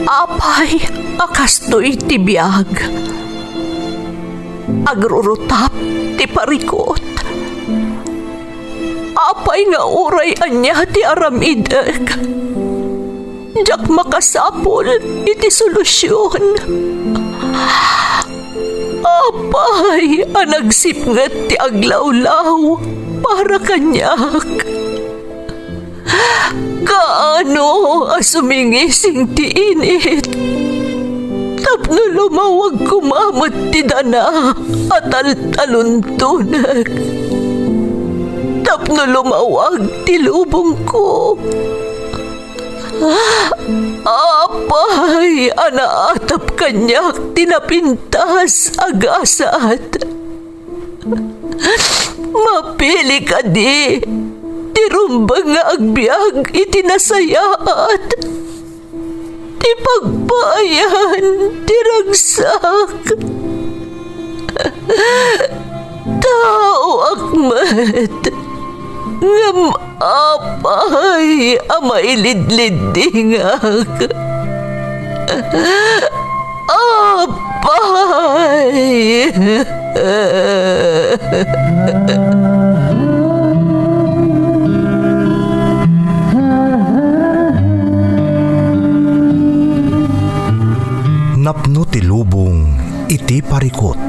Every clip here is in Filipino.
Apay, akastoy ti biyag. Agrurutap ti parikot. Apay nga uray anya ti aramideg. Jak makasapol iti solusyon. Apay, anagsipnget ti aglawlaw para kanyak. Kaano asumingising ti init. Tapno lumawag kumamot ti dana at taluntunak. Tapno lumawag ti lubong ko. Apay, anaatap kanyak tinapintas agasat. Mapili ka di. Tirumbang nga agbyag itinasayaat. Ti pagbayan, tiragsak. Tao akmat. Ngam apay, amailidlidingak. Apay. Napno ti lubong iti parikot.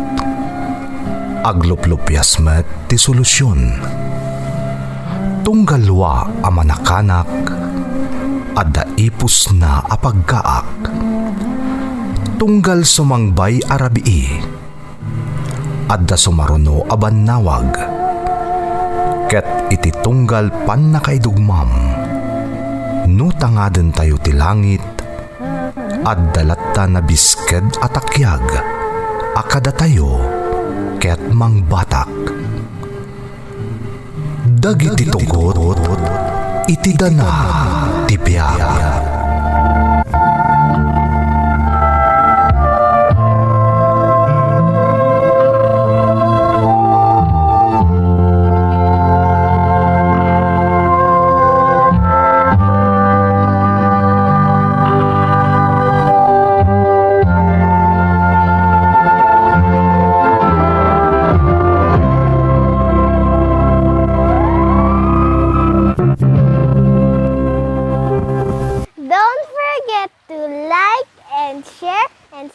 Agluplupyas met ti solusyon. Tunggalwa a manakanak adda ipus na apagkaak. Tunggal sumangbay arabii adda sumaruno a bannawag. Ket iti tunggal pan nakaidugmam no tangaden tayo ti langit at dalatta na bisked at akyag, akada tayo, ket mangbatak. Dagiti tugot, iti dana, tibiyag.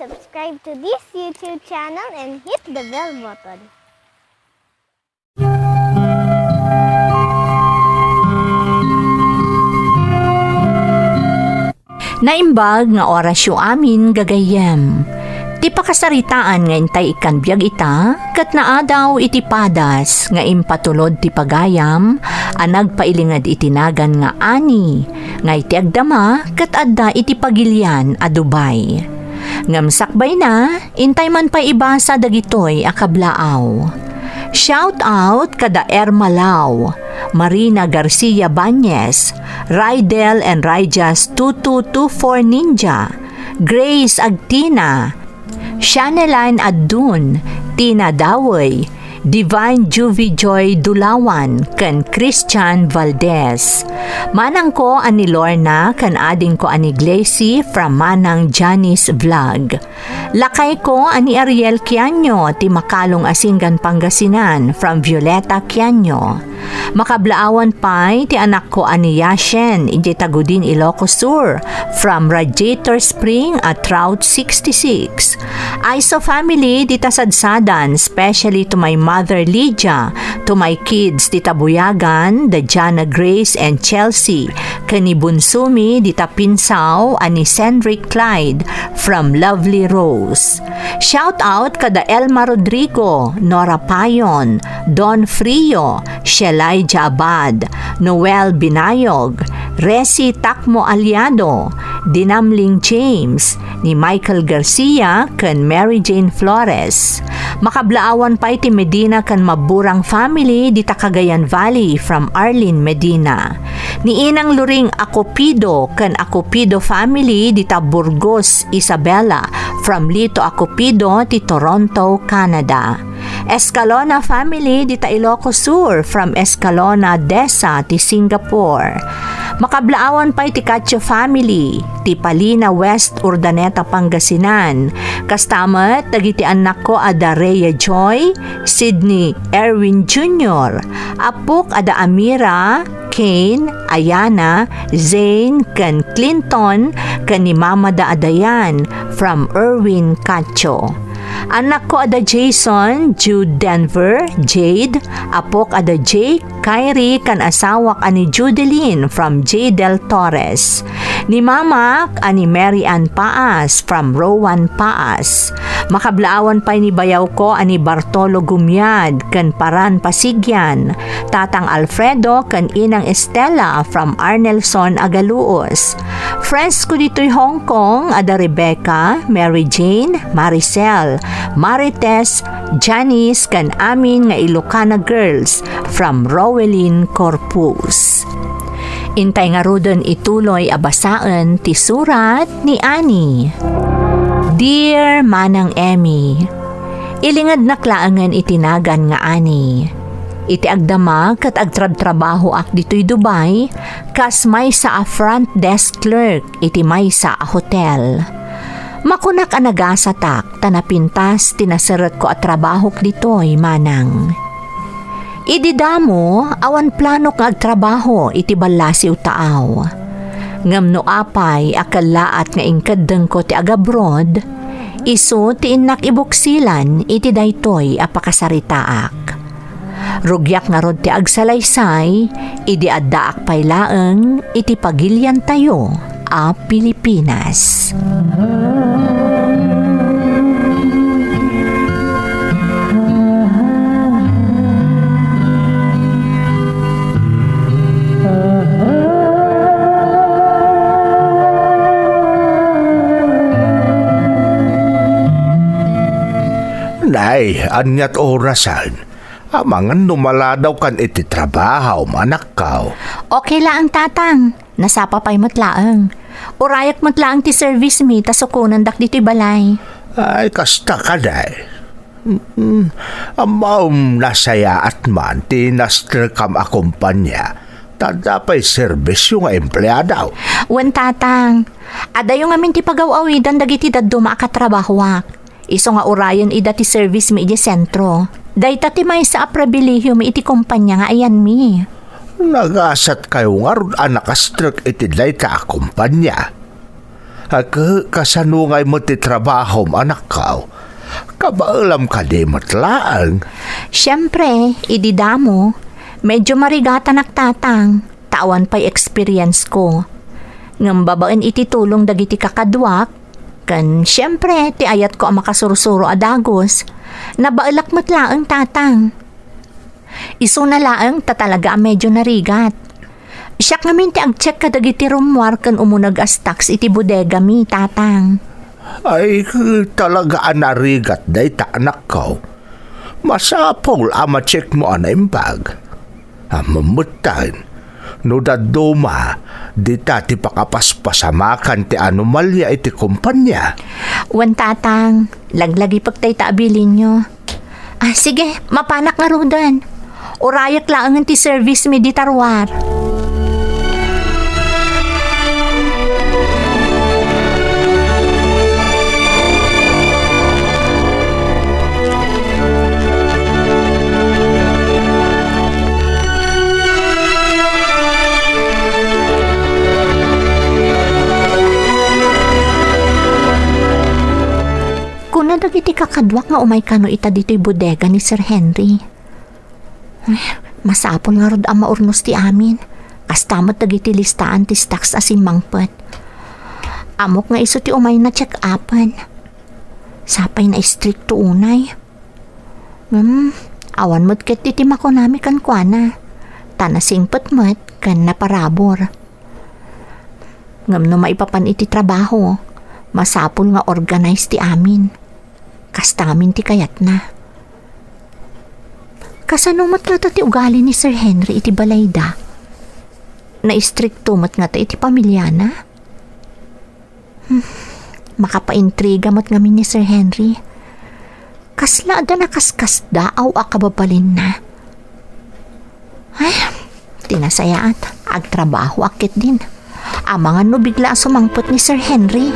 Subscribe to this YouTube channel and hit the bell button. Naimbag nga orasyo amin gagayem. Ti pakasaritaan nga intay ikan biyag ita, kat naadaw iti padas nga impatulod ti pagayam, anag pailingad itinagan nga ani, nga iti agdama kat adda iti pagilian a Dubai. Ngamsakbay na, intay man pa ibasa dagitoy akablaaw. Shout out kada Ermalao, Marina Garcia Bañez, Rydel and Ryjas 2224 Ninja, Grace Agtina, Shaneline Adun, Tina Dawoy, Divine Juvie Joy Dulawan, kan Christian Valdez. Manang ko ani Lorna, kan ading ko ani Glacy from Manang Janice Vlog. Lakay ko ani Ariel Kianyo, ti Makalong Asinggan Pangasinan from Violeta Kianyo. Makablaawan pa'y ti anak ko ani Yashen, iti Tagudin Ilocos Sur from Radiator Spring at Route 66. Aiso family di tasadsadan, especially to my mother Lydia, to my kids di Tabuyagan, Dajana Grace and Chelsea, kani Bunsumi di Tapinsaw ani Cendric Clyde from Lovely Rose. Shout out kada Elma Rodrigo, Nora Payon, Don Frio, Shelay Abad, Noel Binayog, Resi Takmo Aliado, Dinamling James, ni Michael Garcia kan Mary Jane Flores. Makablaawan pa iti Medina kan Maburang family di Cagayan Valley from Arlene Medina. Ni Inang Luring Acopido kan Acopido family di Burgos Isabela from Lito Acopido ti Toronto, Canada. Escalona family di ta Ilocos Sur from Escalona, Desa ti Singapore. Makablaawan pa ti Cacho family ti Palina West, Urdaneta, Pangasinan. Kastamat dagiti anak ko ada Rhea Joy, Sydney Erwin Jr., apok ada Amira, Kane, Ayana, Zane, ken Clinton, ken ni Mama da Adayan from Erwin Cacho. Anak ko ada Jason, Jude Denver, Jade, apok ada Jake, Kyrie, kan asawak ani Judeline from J. Del Torres. Ni Mama, ani Mary Ann Paas from Rowan Paas. Makablaawan pa ni bayaw ko ani Bartolo Gumiad, kan Paran Pasigyan. Tatang Alfredo, kan inang Estela from Arnelson, Agaluos. Friends ko dito'y Hong Kong, ada Rebecca, Mary Jane, Maricel, Marites, Janice, kan amin nga Ilocana girls from Rowelyn Corpus. Intay nga rodon ituloy abasaan ti surat ni Annie. Dear Manang Emmy, ilingad naklaangan itinagan nga Annie. Iti agdama kat agtrab-trabaho ak dito'y Dubai, kas may sa a front desk clerk iti may sa a hotel. Makunak anagasatak, tanapintas tinaseret ko at trabaho dito'y manang. Ididamo, awan plano nga agtrabaho iti balasiw taaw. Ngamno apay akalaat nga ingkadeng ko ti agabroad, iso ti inak ibuksilan iti daytoy apakasaritaak. Rugyak nga rod ti agsalaysay, idi addaak paylaeng iti pagilyan tayo a Pilipinas. Nay, anyat orasan. Amangan numala daw kan iti trabaho, manakaw. Okay lang tatang, nasapa pa'y matlaang. Urayak matlaang ti service mi, tasukunan dak dito'y balay. Ay, kasta ka day. Amaw nasaya at man, tinastre kam akumpanya. Tadapay service yung empleyadaw. Wen tatang, ada yung amin ti pagaw-awidan dagiti daduma akatrabahwak. Iso nga urayan ida ti service mi iti sentro. Dayta ti may sa aprabilihyo mi iti kumpanya nga ayan mi. Nagasat kayo nga ron anakastrek iti dayta akumpanya. Kasanungay mo ti trabaho anak kao. Kabaalam ka di matlaang. Siyempre, ididamo. Medyo marigata naktatang. Tawan pa'y experience ko. Ngambabaan iti tulong dagiti kakadwak. Kan siyempre, ti ayat ko ang makasursuro adagos. Nabaalak matlaang tatang. Iso na laang tatalaga medyo narigat. Siyak ngamin ti agcheck kadagiti rumwar kan umunag as tax iti bodega mi tatang. Ay, talaga narigat day ta anak ko. Masapol ama check mo imbag. Mamutan. No daduma, di tati pakapaspasamakan ti anomalya iti kumpanya. Wan tatang, laglagi pagtay taabilin nyo. Sige, mapanak nga rodan. Urayak laangan ti service mi di tarwar. Dagiti kakadwak nga umay kano ita dito'y bodega ni Sir Henry. Masapon nga rod ang maurnos ti amin. Kastamat dagiti listaan ti stocks asin mangpet. Amok nga iso ti umay na check-upan. Sapay na istrikto unay. Awan mo't ket ti makonami kan kuana. Tanasing petmet kan naparabor. Ngam no maipapan iti trabaho. Masapon nga organize ti amin. Kastamin ti kayat na. Kasano mat nga ti ugali ni Sir Henry iti balayda? Na istrikto mat nga iti pamilyana? Makapaintriga mat ngamin ni Sir Henry. Kasla da nakaskas daaw akababalin na. Ay, tinasayaan. Agtrabaho akit din. Amangan no bigla sumangpot ni Sir Henry.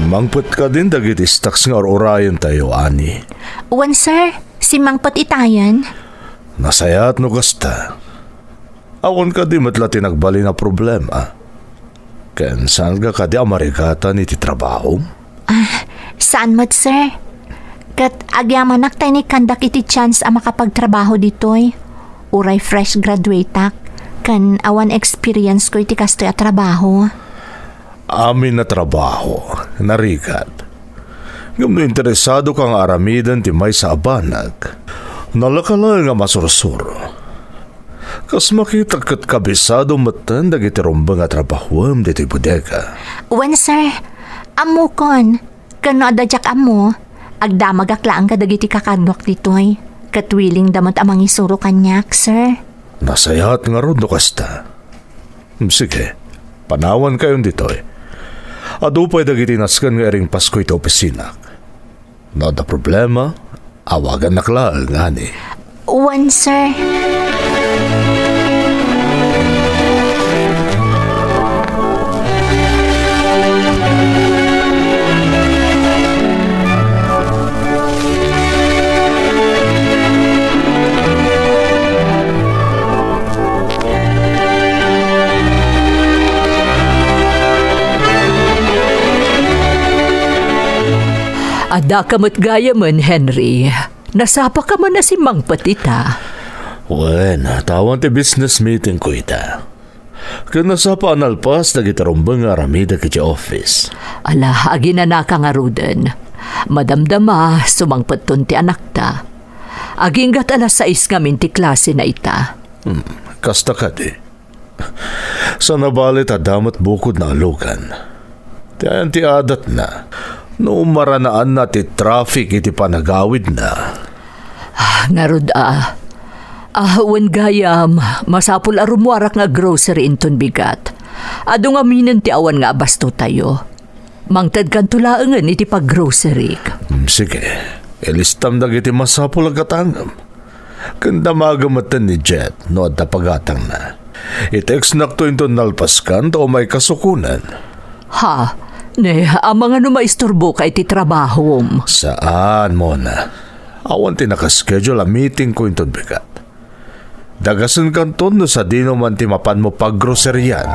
Mangput ka din dagiti stocks nga orayan tayo, ani. Uwan, sir. Si Mangpot itayan. Nasayat no kasta. Awan ka di matla tinagbali na problema. Ken saan ka di amarikatan iti trabaho? Saan mat, sir? Kat agyamanak tayo ni kandak iti chance ang makapagtrabaho ditoy. Uray fresh graduate tak. Kan awan experience ko iti kastoy at trabaho. Amin na trabaho, narikat. Ngam no interesado kang aramidan ti may sa abanag. Nalakala nga masursuro. Kas makita kat kabisado matan dagiti rumbang at trabahom dito bodega. Uwan, sir. Amo kon. Kano adadyak amo. Agdamag aklaan ka dagiti kakadwak ditoy. Katwiling damot amang isuro kanyak, sir. Nasayat nga ron no kasta. Sige, panawan kayon ditoy. Adupay dagiti naskan nga ering Pasko ito opisina. No da problema, awagan nakla nga ni. Uwan, sir. Ada kamat gaya man, Henry. Nasapa ka man na si Mang Patita. Wen, tawan ti business meeting ko ita. Kaya nasa pa analpas na gitarumbang nga aramida kiti office. Ala, aginana ka nga ruden. Madamdama, sumangpatun ti anak ta. Aginggat alas 6 ngamin ti klase na ita. Kasta ka di. Sa nabalit adamat bukod na alukan. Tiyan ti adat na. No maranaan na ti traffic iti panagawid na. Narod wen gayam, masapul arumwarak nga grocery inton bigat. Ado nga minen ti awan nga abasto tayo. Mangtad kan tulaangan iti pag-grocery. Sige, ilistam dagiti masapul ang katangam. Kanda magamatan ni Jet no at pagatang na. I-text nakto inton nalpaskan to may kasukunan. Ha? Ne, ang mga numaisturbo ka iti trabaho. Saan mo na? Awan tinakaschedule a meeting ko inton bigat. Dagasan kanton no sa dino man timapan mo pag-groceryan.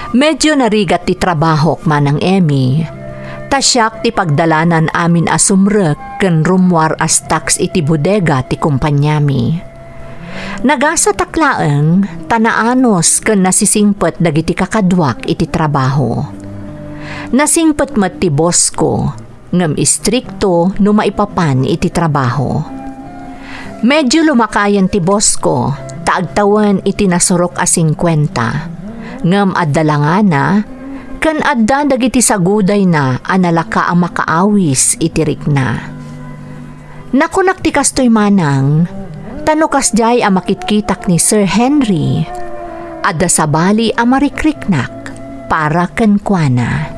Medyo narigat ti trabahok manang Emmy. Tasyak ti pagdalanan amin asumrek ken rumwar as tax iti bodega ti kumpanyami. Nagasa taklaeng tanaanos ken nasisingpet dagiti kakadwak iti trabaho. Nasingpet met ti boss ko ngem istrikto no maipapan iti trabaho. Medyo lumakayan ti boss ko taagtawan iti nasurok a 50. Ngam addalangana, kan adda dagiti saguday na analaka ang makaawis itirik na. Nakunak ti kastoy manang, tanukas jay ang makitkitak ni Sir Henry, adda sabali ang marikriknak para kenkwana.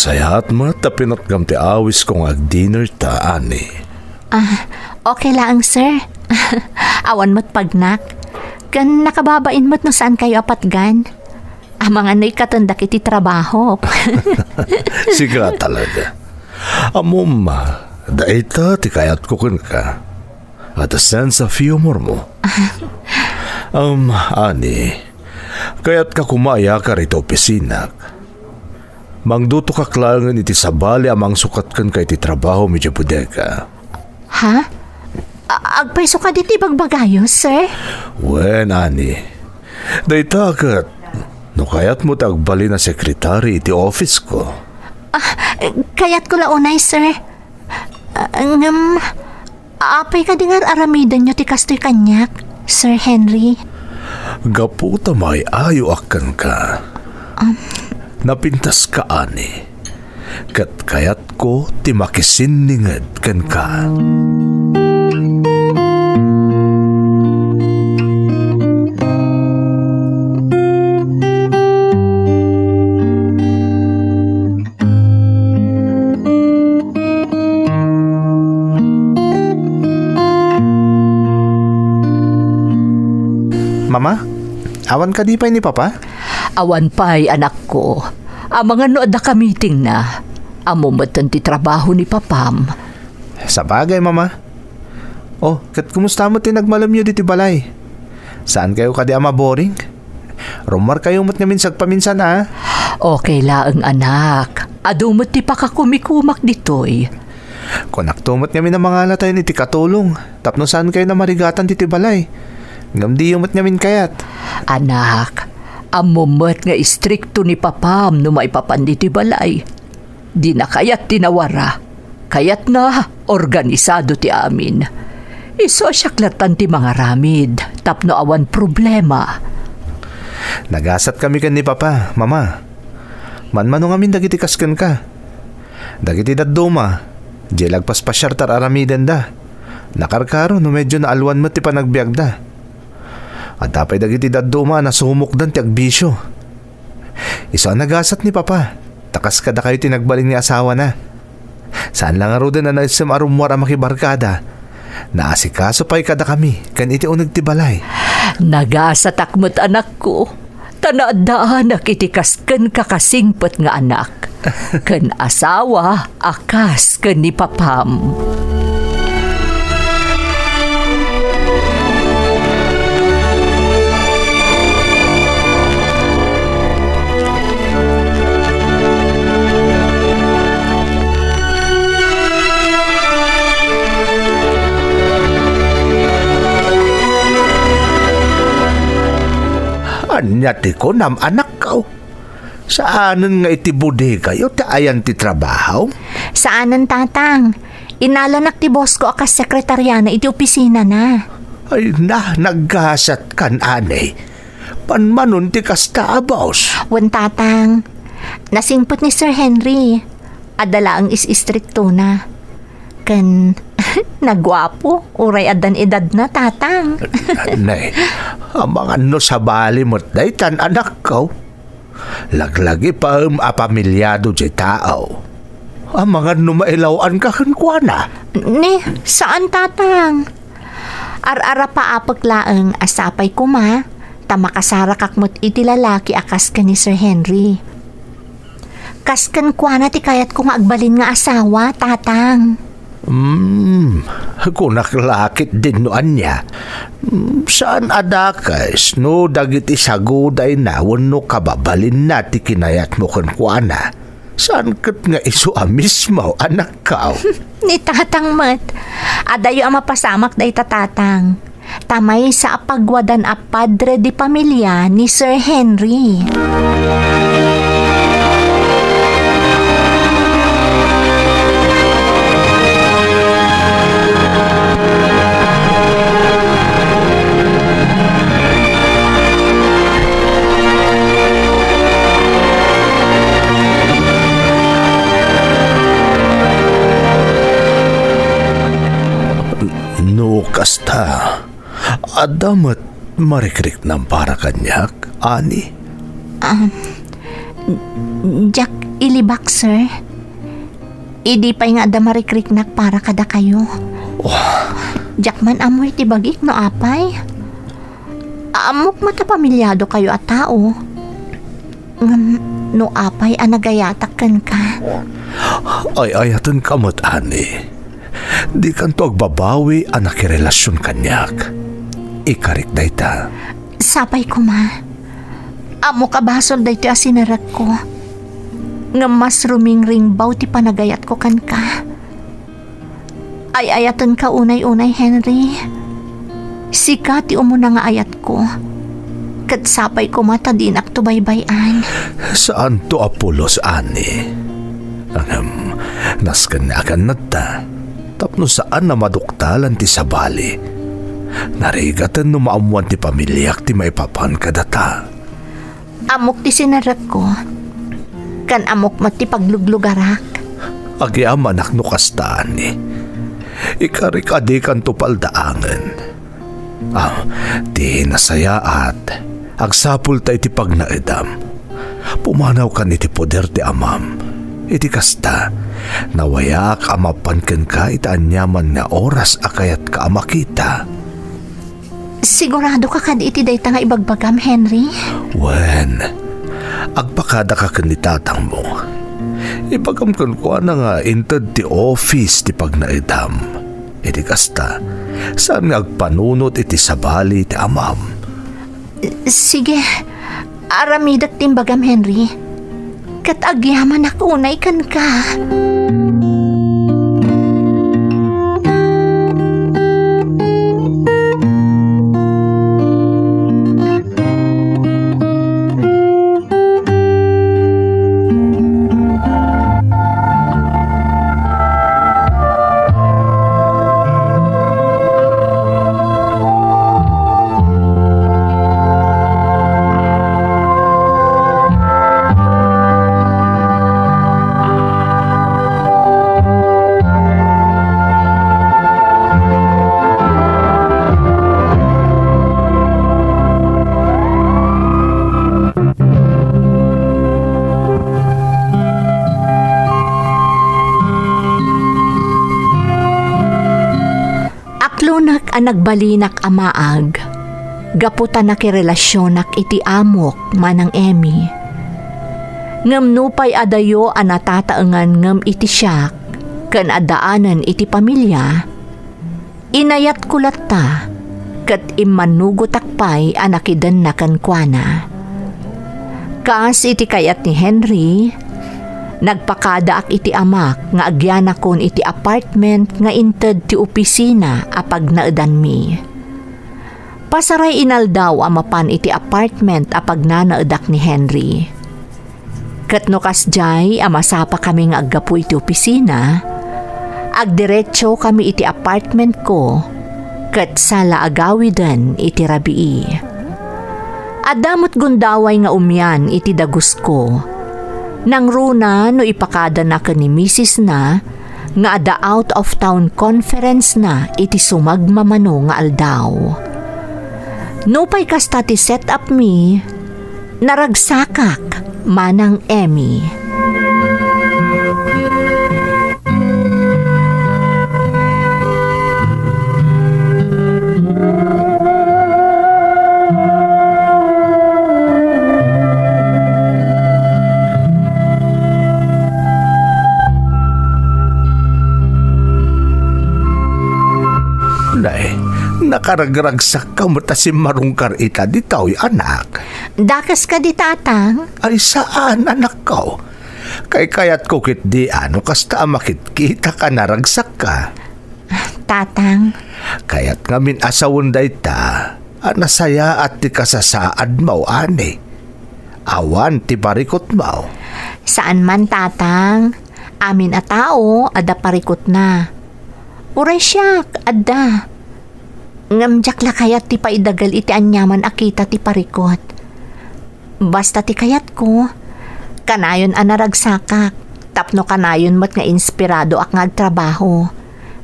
Sayat mo tapinot gam ti awis kong ag-dinner ta, ani. Okay lang, sir. Awan mo't pagnak. Kan nakababain mo't no saan kayo apatgan. Mga na'y katandak iti trabaho. Siga talaga. Amuma, daita ti kayat ko kun ka. At a sense of humor mo. Ani, kaya't ka kumaya ka rito opisinak. Mangduto ka klangan iti sabali amang sukat kan kay iti trabaho medyo budeka. Ha? Agpaiso ka diti bagbagayo, sir? Wen, ani. Daita kat, no kayat mo tagbali na sekretary iti office ko. Kaya't ko launay, sir. Apay ka dingar aramidan nyo ti kastoy kanyak, Sir Henry. Gaputa may ayo akan ka. Napintas ka, ani. Kat kayat ko ti makisiningad kan ka. Mama, awan ka di pa ni Papa? Awan pa'y anak ko. Ang mga nood na ka-meeting na. Amumatan ti trabaho ni Papam. Sa bagay, Mama. Oh, kat kumusta mo tinagmalam nyo diti balay? Saan kayo kadi ama boring? Rumar kayo mo't namin sagpaminsan, ha? Okay lang, anak. Adumot ti pakakumikumak ditoy. Kung naktumot namin ang mga latay ni ti katulong, tapno saan kayo na marigatan diti balay? Ngamdi yung mo't namin kayat. Anak, amumot nga istrikto ni Papam no maipapandi ti balay. Di na kayat tinawara. Kayat na organisado ti amin. Isosyaklatan ti mga ramid. Tapno awan problema. Nagasat kami kan ni Papa, Mama. Manmano ngamin dagiti kaskan ka. Dagiti dadduma. Di lagpas pa syartar aramidan da. Nakarkaro no medyo na alwan mo ti panagbiag da. At tapay dagiti dadduma na sumukdan ti agbisyo. Isa nagasat ni Papa. Takas kada kayo tinagbaling ni asawa na. Saan lang aro din na naisam arumwar ang makibarkada. Naasikaso pa'y kada kami. Kan iti unag ti balay. Nagasat akmat anak ko. Tanaadaan nakitikas kan kakasingpot nga anak. Kan asawa, akas kan ni Papam. Anyati ko nam anak ko. Saanan nga iti bude kayo ayan ti trabaho? Saanan, tatang? Inalanak ti boss ko akas sekretarya iti opisina na. Ay naggasat kan anay. Panmanon ti kasta boss. Wan, tatang. Nasingpot ni Sir Henry. Adala ang is-istrikto na. Kan nagwapo. Uray adan edad na, tatang. Anay, ang mga no sa bali mo't daytan anak ko. Laglagi pa apamilyado di tao. Ang mga numailawan ka kankwana. Ne, saan, tatang? Ar-ara pa apaglaang asapay ko ma. Tamakasara kakmot iti lalaki akas ka ni Sir Henry. Kaskan kwa na ti kayat kong agbalin nga asawa, tatang. Kung naklakit din noan niya. Saan adakas no dagiti saguday na wano kababalin na ti kinayat mo kankwana. Saan kat nga iso mismo anak ka? Ni tatang mat. Adayo ang mapasamak day tatang. Tamay sa apagwadan a padre di pamilya ni Sir Henry. No kasta. Adamat marikrik ng para kanyak, ani? Jack, ilibak, sir. Idi pa'y nga da marikriknak para kada kayo. Jakman amoy tibagik no apay. Amok mata pamilyado kayo at tao. No apay anagayatak kan ka. Ay ayatan kamot, ani. Di kan to agbabawi ang nakirelasyon kanyak. Ikarik day ta. Sapay ko ma. Amo kabasol dayto asinarak ko. Nga mas ruming baw ti panagayat ko kan ka. Ay ayatan ka unay-unay, Henry. Sika ti umuna nga ayat ko. Kat sapay ko mata din ak tubaybayan. Saan to Apolos, ani? Naskan na akan nata. Tapno saan na maduktalan ti sabali. Narigatan no maamuan ti pamilyak ti maipapan kadata. Amok ti sinarak ko. Kan amok mati pagluglugarak. Agi amanak no kastaan ni. Ikarik adikan to paldaangan. Di nasaya at agsapul tayo ti pagnaedam. Pumanaw kan iti poder ti amam. Iti kasta, nawayak amapan ken ka itaanyaman nga oras akayat ka amakita. Sigurado ka kan iti dayta nga ibagbagam, Henry? Wen, agpakada ka kanitatang mo. Ipagamkan ko na nga inted ti office ti pagnaidam. Iti kasta, saan nga agpanunot iti sabali ti amam. Sige, aramidak timbagam, Henry. Kat agyaman ako unay kan ka. Aklunak ang nagbalinak amaag. Gaputan na kirelasyonak iti amok manang Emmy. Ngam nupay adayo ang natataangan ngam iti siyak, kan adaanan iti pamilya, inayat kulat ta, kat imanugotakpay ang nakidan na kankwana. Kaas iti kayat ni Henry, nagpakadaak iti amak nga agyanakon iti apartment nga inted ti opisina apag naedan mi. Pasaray inaldaw amapan iti apartment apag nanaedak ni Henry. Ket no kasjay amasapa kami nga aggapu iti opisina, agdiretso kami iti apartment ko ket sala agawiden iti rabii. Adamot gundaway nga umyan iti dagus ko. Nang runa no ipakada na ka ni Mrs. na nga ada out of town conference na iti sumagmamano nga aldaw. No pa'y kasta ti set up mi, naragsakak manang Emmy. Nakaragragsak ka mata si marungkar ita di tao'y anak. Dakas ka di tatang? Ay saan anak ko? Kay kayat ko kit di ano kasta makit kita ka naragsak ka. Tatang? Kayat ngamin asawon da ita, anasaya at ti kasasaad mo ani. Awan ti parikot mo. Saan man tatang? Amin a tao, ada parikot na. Uray siyak, ada. Ngamjak la kayat ti paidagal iti anyaman akita ti parikot. Basta ti kayat ko, kanayon anaragsakak, tapno kanayon mat nga inspirado ak ngagtrabaho.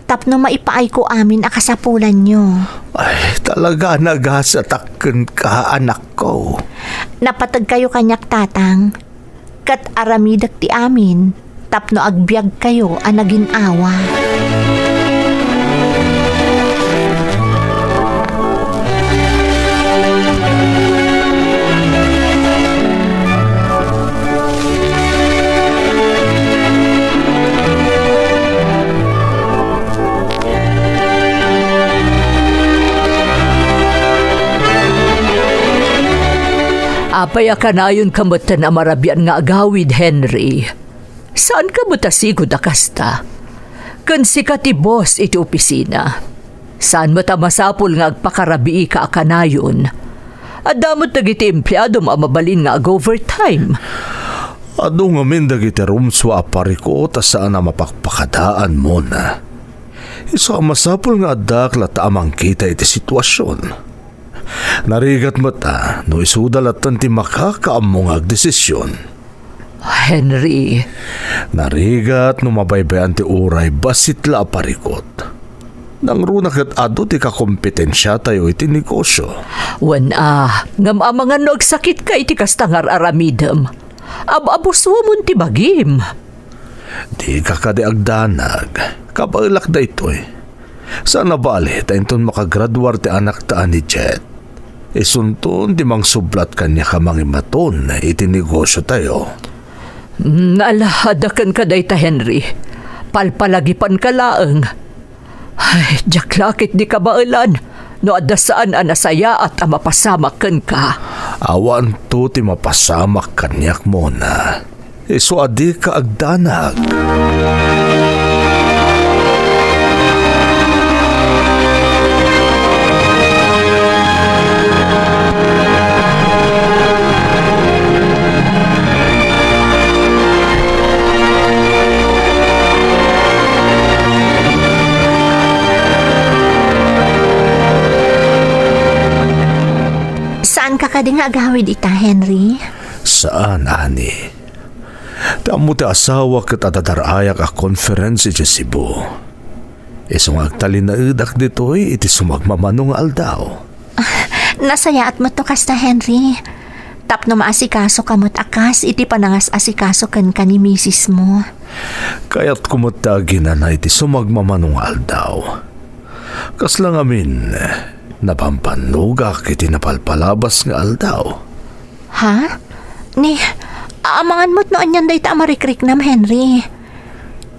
Tapno maipaay ko amin akasapulan nyo. Ay, talaga nagasatakken ka anak ko. Napatag kayo kanyak tatang. Kat aramidak ti amin, tapno agbyag kayo ang naging awa. Apay akanayon kamuta na marabian nga agawid, Henry. Saan ka matasigod akasta? Kan sikat ti boss iti opisina. Saan mata masapul nga agpakarabii ka akanayon? At damot nagiti empleyado mabalin nga ag-overtime. Ado nga min dagiti rumswa apari ko ta saan na mapakpakadaan mo na. Isa masapul nga adakla ta amang kita iti sitwasyon. Narigat mo ta no isudal at ti makakaamong agdesisyon. Henry, Narigat no mabaybayan ti uray basit la aparikot. Nang runakat ado ti kakompetensya tayo iti negosyo. ngam amangan no agsakit ka iti kastangar aramidem. Abuswa mo ti bagim. Di ka kadi agdanag, kabailak da ito eh. Sana bali tainton makagraduar ti anak taan ni Jet. Isunton di mang sublat kanya ka mangimaton iti negosyo tayo. Nalahadakan ka day ta, Henry. Palpalagipan ka laeng. Ay, jaklakit di ka bailan. No adasaan anasaya at mapasamakan ka. Awan to ti mapasamak kanyak mo na. Iso adi ka agdanag. Saan ka kading agawid ita, Henry? Saan, ani? Tamo ti asawa kat atadarayak a konferensya sa Cebu. Isong agtalin na idak dito'y iti sumagmamanong aldaw. Nasaya at mo to kasta, Henry. Tapno maasikaso kamot akas, iti panangas asikaso kan ni misis mo. Kaya't kumutagi na na iti sumagmamanong aldaw. Kaslang amin, napampanugak iti napalpalabas nga aldaw. Ha? Ni, amangan mo't noon yan day ta amarikrik nam, Henry.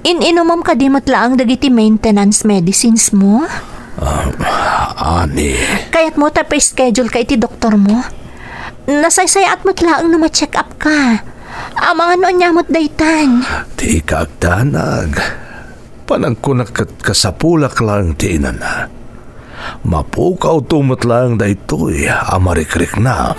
Inomam ka di mo't laang dagiti maintenance medicines mo? Ani, Kaya't mo ta pa-schedule ka iti doktor mo? Nasaysayat mo't laang na ma-check up ka. Amangan noon niya mo't daytan. di ka agdanag. Panangkunak kasapulak lang ti inana. Mapukaw tumot lang da ito'y amarikrik na.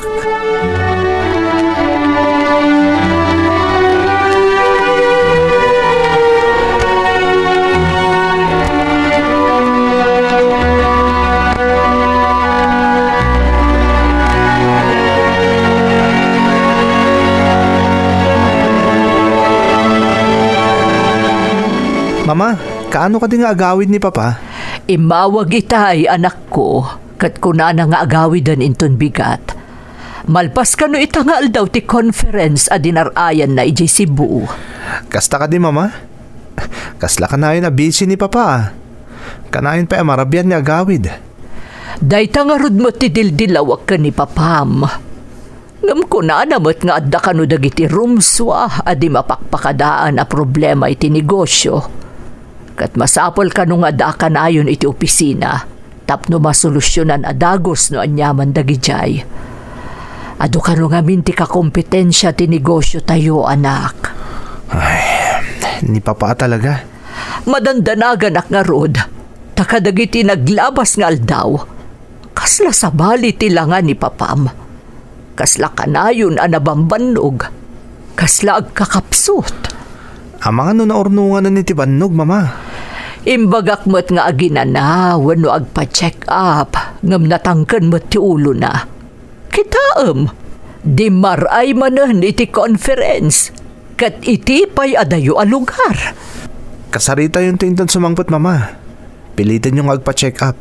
Mama, kaano ka din nga agawid ni Papa? Imawag itay, anak ko. Kat kunana nga agawidan inton bigat. Malpas ka no itangal daw ti conference a dinarayan na iji Cebu. Kasta ka di, Mama? Kasla ka na yun na busy ni Papa. Kanayon pa marabyan ni agawid. Dayta nga rod mo ti dildilawak ka ni Papam. Ngam ko na namot nga adda ka no dagiti rumswa a di mapakpakadaan a problema iti negosyo. Kat masapol ka nung ada ka na ayon iti opisina, tapno masolusyonan adagos no anyaman dagijay. Ado ka nung amin ti kakompetensya ti negosyo tayo, anak. Ni Papa talaga. Madandanagan ak nga rod, takadagiti naglabas nga aldaw. Kasla sa bali tilangan ni Papam. Kasla kanayon anabambanog. Kasla agkakapsot. Amangan no naornungan na ni Tibanog, Mama. Imbagak mo't nga aginana, wano agpa-check up, ngam natangkan mo't ti ulo na. Kitaam, di maray manan iti conference, kat iti pa'y adayo a lugar. Kasarita yung tinton sumangpot, Mama. Pilitin yung agpa-check up.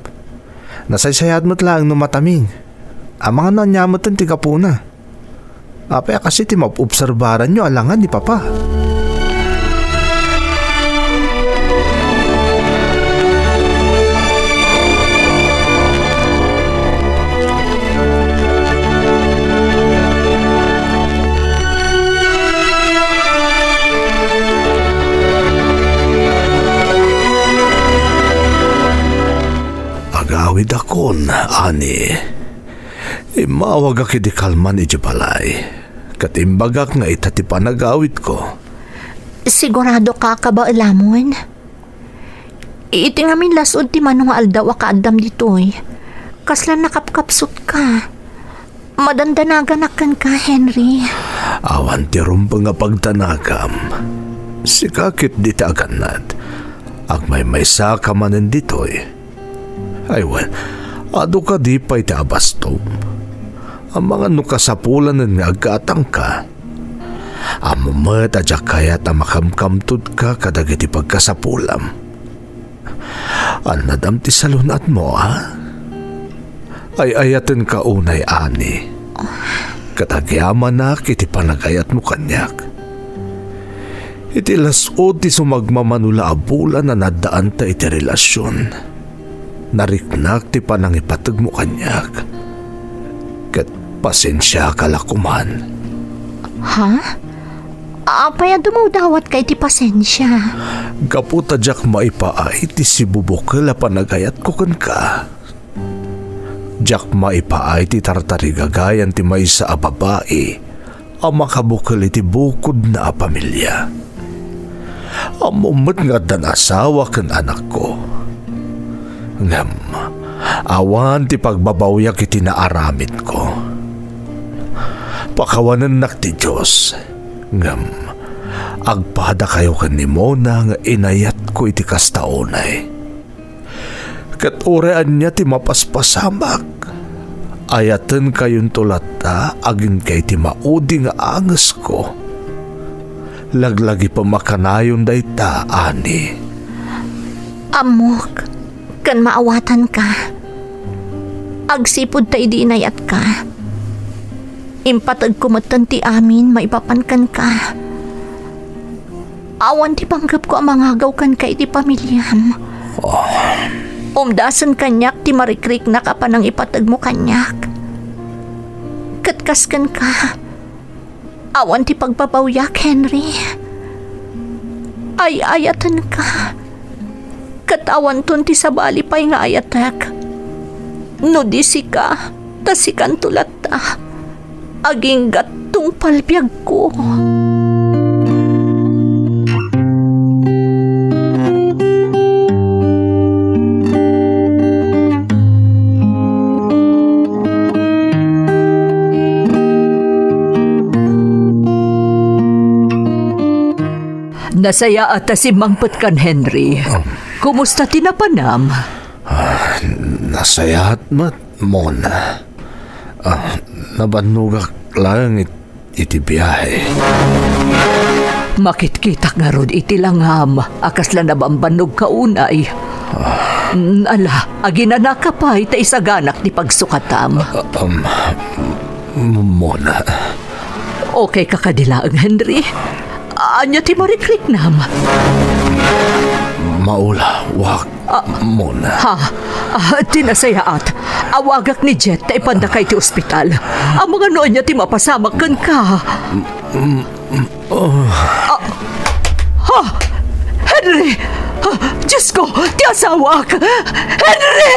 Nasaysayad mo't lang no mataming. Amangan no nyamot ang tigapuna. Apay kasi ti mapobserbaran nyo alangan ni Papa. Agawid akon, ani. Imawag akidi kalman iti balay. Katimbagak nga itati panagawid ko. Sigurado ka ba alamon? Iti ngamin lasod ti manong aldaw akaadam ditoy. Kaslan nakapkapsot ka. Madandanagan ka, Henry. Awan ti rumpa nga pagtanagam. Sikakit di ta aganad. Agmay ka manen ditoy. Aywan, ado ka di pa'y ti abasto. Ang mga nukasapulanan nga agatang ka. Amumat adya kaya ta makamkamtud ka kadag iti pagkasapulam. Anadam ti salunat mo, ha? Ay ayaten ka unay, ani. Katagyaman na iti panagayat mo kanyak. Iti lasod ti sumagmamanula abulan na nadaan ta iti relasyon. Nariknak ti panangipatag mo kanyak. Kat pasensya kalakuman. Ha? Apay mo dawat kay ti pasensya. Kaputa jak maipaay ti si bubukal a panagayat ko kan ka. Jak maipaay ti tartarigagayan ti may sa ababae ang makabukal iti bukod na pamilya. Amumat nga dan asawa kan anak ko. Ngam, awan ti pagbabawyak iti naaramid ko. Pakawanan nak ti Diyos. Ngam, agpada kayo kan ni Mona nga inayat ko iti kastaonay. Kat orean niya ti mapaspasamak. Ayatan kayon tulata agin kay ti maudi nga angas ko. Laglagi pa makanayon day ta, ani. Amok, kan maawatan ka. Agsipod ta idi inayat ka. Impatag kumatan ti amin, maipapankan ka. Awan ti panggap ko ang mangagaw kan ka iti pamilyam. Umdasan kanyak ti marikrik na ka pa nang ipatag mo kanyak. Katkaskan ka. Awan ti pagpapawyak, Henry. Ay ayatan ka. Katawan ton ti sabali pa'y nga ayatak. No di sika, tasikan tulat ta. Aging gatong palbiag ko. Nasaya ata si Mangpet kan, Henry. Kumusta tinapanam? Nasayat mat, Mona. Nabanugak lang iti biyahe. Makitkitak nga rod iti langham. Akas lang nabambanog kaunay. Ala, aginana ka pa ita isaganak ni pagsukatam. Mona. Okay ka kadilaang, Henry? Anya ti marikrik nam? Maula, wag, Mona. Ha? Tinasayaat. Awagak ni Jet na ipandakay ti ospital. Ang mga noon niya ti mapasamakan ka. Ha? Henry! Diyos ko! Ti asawak! Henry!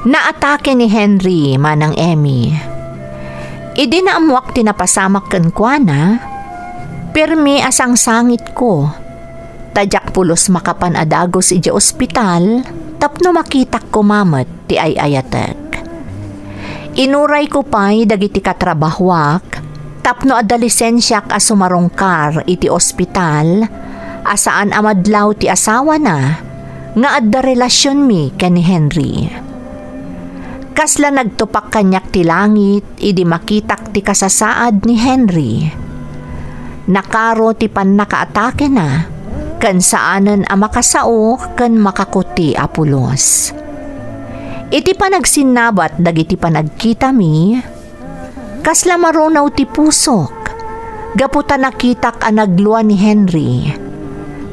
Naatake ni Henry manang Emmy. Idi na amuak tinapasamak kan kuana, Pirmi asang sangit ko. Tadyak pulos makapan adagos iti ospital, tapno makitak ko mamet ti ay ayatek. Inuray ko pa'y dagiti katrabahwak, tapno ada lisensyak a sumarungkar iti ospital, asaan amadlaw ti asawa na, nga adda relasyon mi ken ni Henry. Kasla nagtupak kanyak ti langit, idi makitak ti kasasaad ni Henry. Nakaro ti pannakaatake na, kan saanan a makasao kan makakuti a pulos. Iti panagsinnabat dagiti panagkita mi, kasla marunaw ti pusok, gaputa nakitak a nagluwa ni Henry.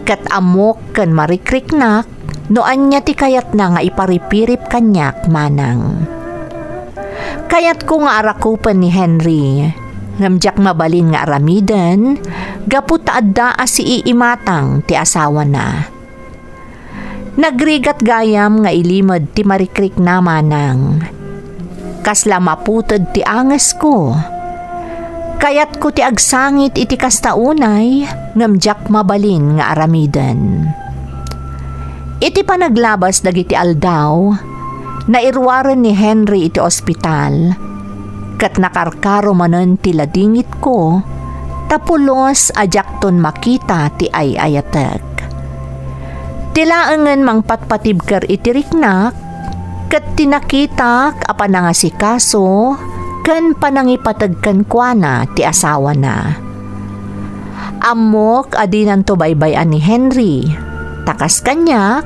Kat amok kan marikriknak, no anya ti kayat na nga iparipirip kanyak manang. Kayat ko nga arakupan ni Henry, ngamjak mabalin nga aramidan, gaputa adda si iimatang ti asawa na. Nagrigat gayam nga ilimod ti marikrik na manang. Kasla maputod ti anges ko. Kayat ko ti agsangit iti kastaunay, ngamjak mabalin nga aramidan. Iti panaglabas dagiti aldaw, nairwaran ni Henry iti ospital, kat nakarkaro manen ti ladingit ko, tapulos ajakton makita ti ay ayatek. Tilaangan mang patpatibker iti riknak, kat tinakitak a panangasikaso, kan panangipatagkan kuana ti asawa na. Amok adinan to baybayan ni Henry, takas kanyak,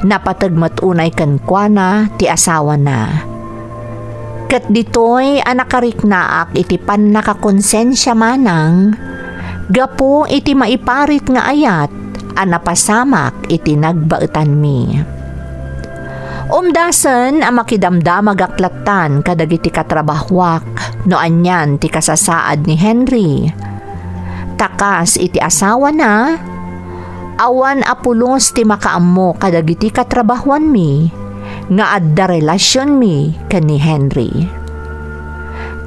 napatagmat unay kan kuana ti asawa na. Kat ditoy anakariknaak iti pan nakakonsensya manang, gapo iti maiparit nga ayat, anapasamak iti nagbaetan mi. Umdasen ang makidamdamag aklatan kadagiti katrabahwak no anyan ti kasasaad ni Henry. Takas iti asawa na, awan apulos ti makaammo kadagiti katrabahuan mi, nga adda relasyon mi ken ni Henry.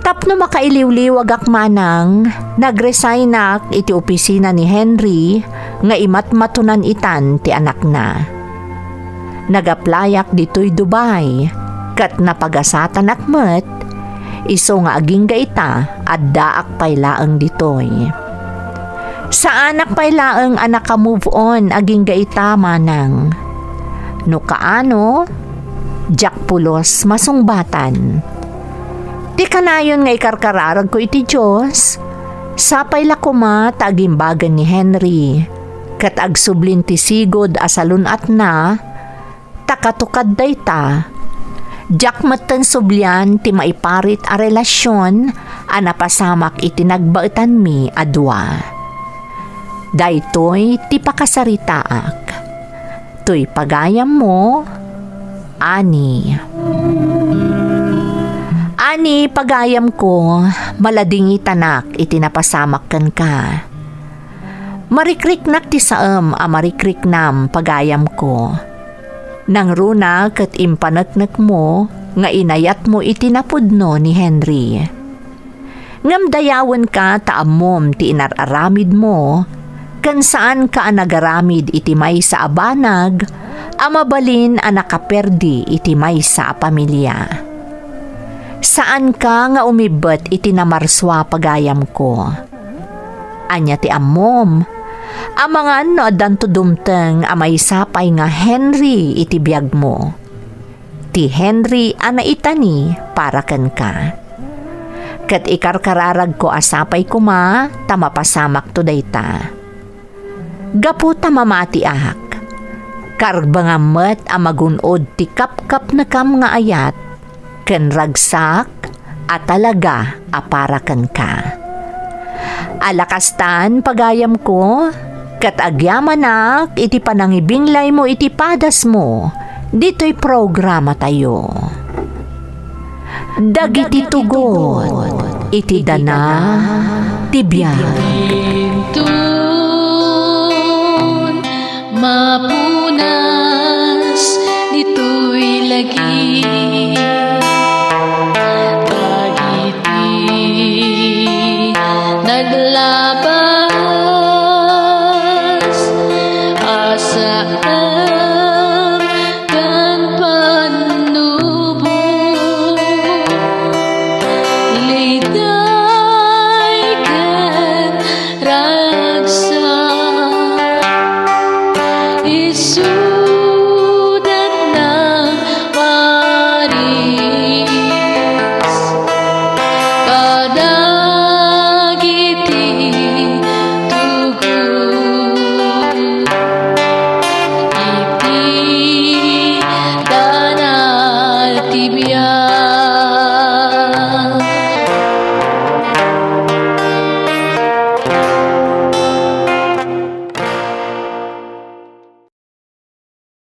Tapno makailiwliwag akmanang, nagresignak iti opisina ni Henry, nga imatmatunan itan ti anak na. Nagaplayak dito'y Dubai, kat napagasatan akmet, iso nga aging gaita, adda akpailaang dito'y. Sa anak pailaang anak ka move on aging gaita manang. No kaano, jak pulos masungbatan. Di kanayon nga ikarkararag ko iti Diyos, sapay lakuma tagimbagan ni Henry, kat agsublin ti sigod asalun at na, takatukad dayta, jak matan sublian ti maiparit a relasyon, anapasamak iti nagbaetan mi adwa. Daytoy ti pakasaritaak, tuy pagayam mo, ani. Ani pagayam ko, maladingi tanak iti napasamak kan ka. Marikriknak ti saem a marikriknam pagayam ko. Nang runa kat impanaknak mo, nga inayat mo iti napudno ni Henry. Ngam dayawan ka taamom ti inararamid mo, kan saan ka nagaramid iti may sa abanag, amabalin a nakaperdi iti may sa pamilya. Saan ka nga umibet iti namarswa pagayam ko? Anya ti amom, amangan no adanto dumteng amay sapay nga Henry iti biyag mo. Ti Henry ana itani para ken ka. Kat ikarkararag ko asapay kuma, tamapasamak to dayta. Gapu tamamati ahak. Karbangamet amagunod ti kapkap na kam nga ayat, ken ragsak at talaga aparakan ka. Alakastan pagayam ko, kat agyamanak iti panangibinglay mo iti padas mo, dito'y programa tayo. Dagiti tugot, iti dana, tibiyag. Mapunas dito'y lagi dagiti naglaban